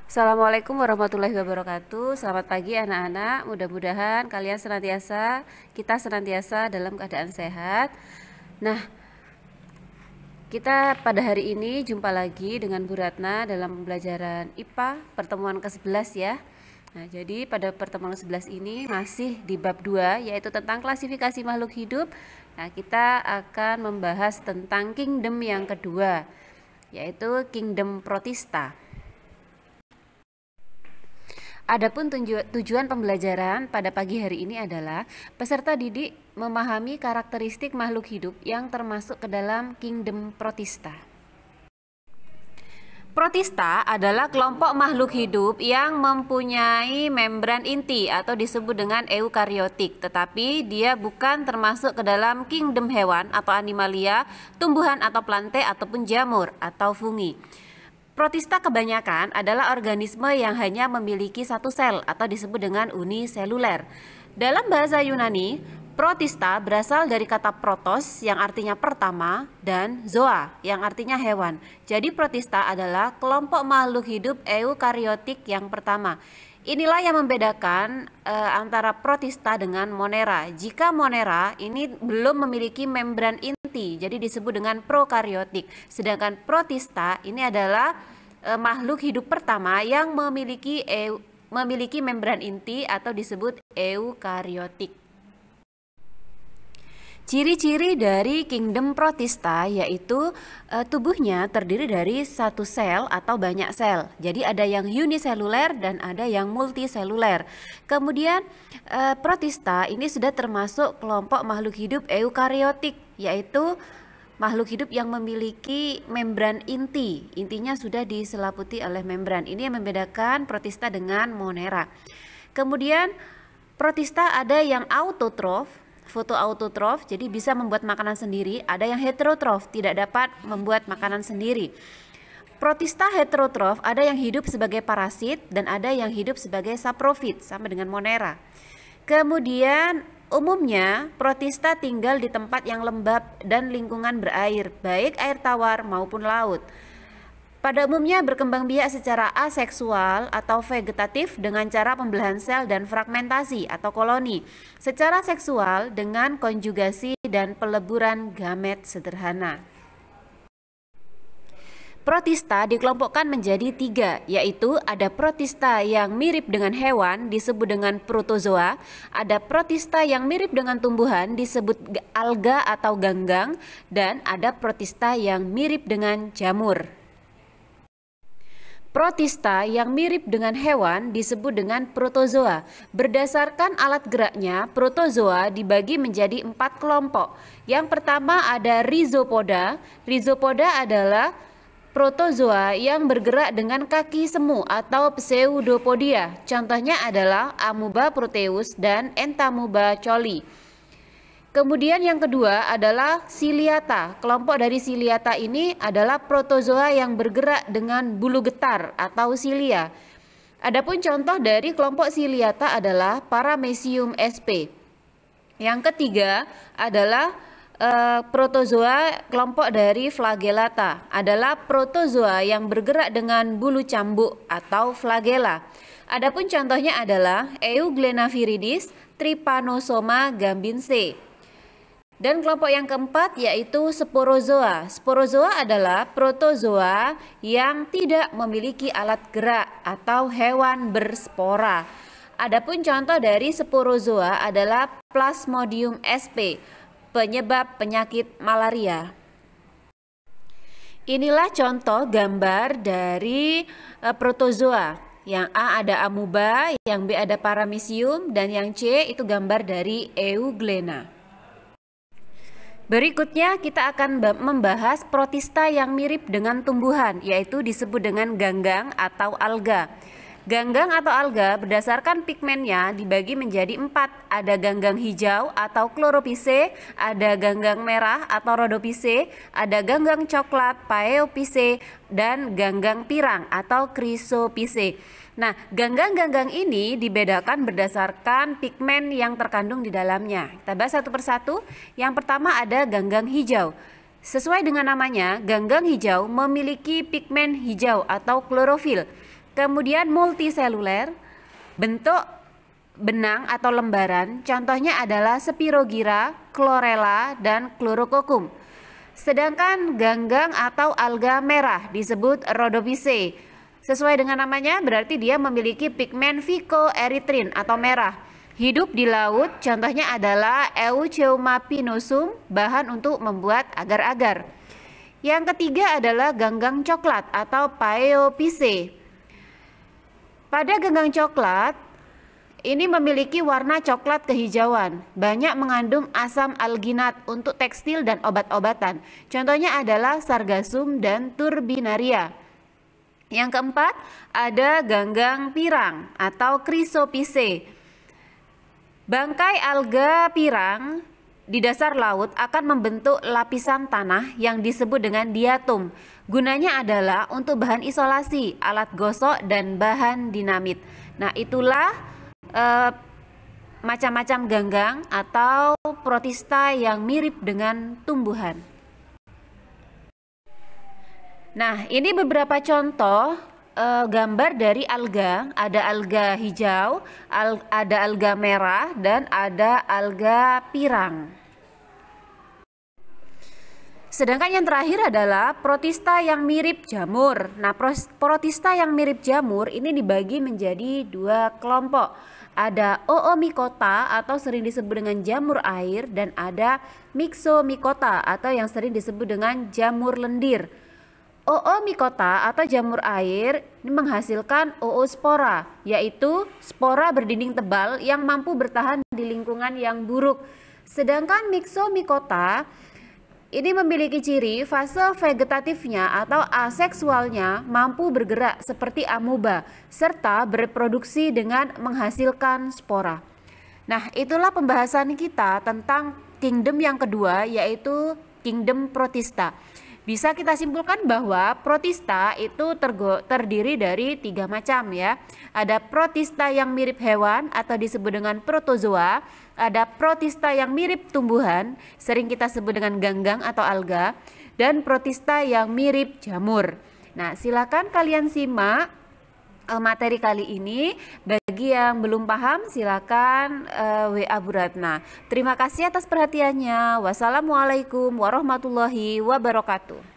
Assalamualaikum warahmatullahi wabarakatuh. Selamat pagi anak-anak. Mudah-mudahan kita senantiasa dalam keadaan sehat. Nah, kita pada hari ini jumpa lagi dengan Bu Ratna dalam pembelajaran IPA pertemuan ke-11 ya. Nah, jadi pada pertemuan ke-11 ini masih di bab 2 yaitu tentang klasifikasi makhluk hidup. Nah, kita akan membahas tentang kingdom yang kedua yaitu kingdom Protista. Adapun tujuan pembelajaran pada pagi hari ini adalah peserta didik memahami karakteristik makhluk hidup yang termasuk ke dalam kingdom Protista. Protista adalah kelompok makhluk hidup yang mempunyai membran inti atau disebut dengan eukariotik, tetapi dia bukan termasuk ke dalam kingdom hewan atau animalia, tumbuhan atau plante ataupun jamur atau fungi. Protista kebanyakan adalah organisme yang hanya memiliki satu sel atau disebut dengan uniseluler. Dalam bahasa Yunani, protista berasal dari kata protos yang artinya pertama dan zoa yang artinya hewan. Jadi protista adalah kelompok makhluk hidup eukariotik yang pertama. Inilah yang membedakan antara protista dengan monera. Jika monera ini belum memiliki membran inti, jadi disebut dengan prokariotik. Sedangkan protista ini adalah makhluk hidup pertama yang memiliki membran inti atau disebut eukariotik. Ciri-ciri dari kingdom Protista yaitu tubuhnya terdiri dari satu sel atau banyak sel. Jadi ada yang uniseluler dan ada yang multiseluler. Kemudian Protista ini sudah termasuk kelompok makhluk hidup eukariotik, yaitu makhluk hidup yang memiliki membran inti. Intinya sudah diselaputi oleh membran. Ini yang membedakan Protista dengan monera. Kemudian Protista ada yang autotrof, fotoautotrof, jadi bisa membuat makanan sendiri. Ada yang heterotrof, tidak dapat membuat makanan sendiri. Protista heterotrof ada yang hidup sebagai parasit dan ada yang hidup sebagai saprofit, sama dengan monera. Kemudian umumnya protista tinggal di tempat yang lembab dan lingkungan berair, baik air tawar maupun laut. Pada umumnya berkembang biak secara aseksual atau vegetatif dengan cara pembelahan sel dan fragmentasi atau koloni. Secara seksual dengan konjugasi dan peleburan gamet sederhana. Protista dikelompokkan menjadi 3, yaitu ada protista yang mirip dengan hewan disebut dengan protozoa, ada protista yang mirip dengan tumbuhan disebut alga atau ganggang, dan ada protista yang mirip dengan jamur. Protista yang mirip dengan hewan disebut dengan protozoa. Berdasarkan alat geraknya, protozoa dibagi menjadi 4 kelompok. Yang pertama ada rhizopoda. Rhizopoda adalah protozoa yang bergerak dengan kaki semu atau pseudopodia. Contohnya adalah Amoeba proteus dan Entamoeba coli. Kemudian yang kedua adalah Ciliata. Kelompok dari Ciliata ini adalah protozoa yang bergerak dengan bulu getar atau cilia. Adapun contoh dari kelompok Ciliata adalah Paramecium sp. Yang ketiga adalah protozoa kelompok dari Flagellata, adalah protozoa yang bergerak dengan bulu cambuk atau flagella. Adapun contohnya adalah Euglena viridis, Trypanosoma gambinse. Dan kelompok yang keempat yaitu sporozoa. Sporozoa adalah protozoa yang tidak memiliki alat gerak atau hewan berspora. Adapun contoh dari sporozoa adalah Plasmodium sp, penyebab penyakit malaria. Inilah contoh gambar dari protozoa. Yang A ada amoeba, yang B ada paramecium, dan yang C itu gambar dari Euglena. Berikutnya kita akan membahas protista yang mirip dengan tumbuhan, yaitu disebut dengan ganggang atau alga. Ganggang atau alga berdasarkan pigmennya dibagi menjadi 4. Ada ganggang hijau atau chlorophyce, ada ganggang merah atau rhodophyce, ada ganggang coklat phaeophyce, dan ganggang pirang atau chrysophyce. Nah, ganggang-ganggang ini dibedakan berdasarkan pigmen yang terkandung di dalamnya. Kita bahas satu persatu. Yang pertama ada ganggang hijau. Sesuai dengan namanya, ganggang hijau memiliki pigmen hijau atau klorofil. Kemudian multiseluler, bentuk benang atau lembaran, contohnya adalah Spirogyra, Chlorella, dan Chlorococcum. Sedangkan ganggang atau alga merah disebut Rhodophyceae. Sesuai dengan namanya berarti dia memiliki pigmen phycoerythrin atau merah. Hidup di laut, contohnya adalah Eucheuma pinosum, bahan untuk membuat agar-agar. Yang ketiga adalah ganggang coklat atau Phaeophyceae. Pada ganggang coklat, ini memiliki warna coklat kehijauan, banyak mengandung asam alginat untuk tekstil dan obat-obatan. Contohnya adalah Sargassum dan Turbinaria. Yang keempat, ada ganggang pirang atau Chrysophyceae. Bangkai alga pirang di dasar laut akan membentuk lapisan tanah yang disebut dengan diatom. Gunanya adalah untuk bahan isolasi, alat gosok, dan bahan dinamit. Nah, itulah macam-macam ganggang atau protista yang mirip dengan tumbuhan. Nah, ini beberapa contoh gambar dari alga. Ada alga hijau, ada alga merah, dan ada alga pirang. Sedangkan yang terakhir adalah protista yang mirip jamur. Nah, protista yang mirip jamur ini dibagi menjadi dua kelompok. Ada Oomycota atau sering disebut dengan jamur air, dan ada Myxomycota atau yang sering disebut dengan jamur lendir. Oomycota atau jamur air ini menghasilkan oospora, yaitu spora berdinding tebal yang mampu bertahan di lingkungan yang buruk. Sedangkan Myxomycota ini memiliki ciri fase vegetatifnya atau aseksualnya mampu bergerak seperti amoeba serta bereproduksi dengan menghasilkan spora. Nah, itulah pembahasan kita tentang kingdom yang kedua, yaitu kingdom protista. Bisa kita simpulkan bahwa protista itu terdiri dari 3 macam ya. Ada protista yang mirip hewan atau disebut dengan protozoa, ada protista yang mirip tumbuhan, sering kita sebut dengan ganggang atau alga, dan protista yang mirip jamur. Nah, silakan kalian simak materi kali ini. Bagi yang belum paham silakan WA Bu Ratna. Terima kasih atas perhatiannya. Wassalamualaikum warahmatullahi wabarakatuh.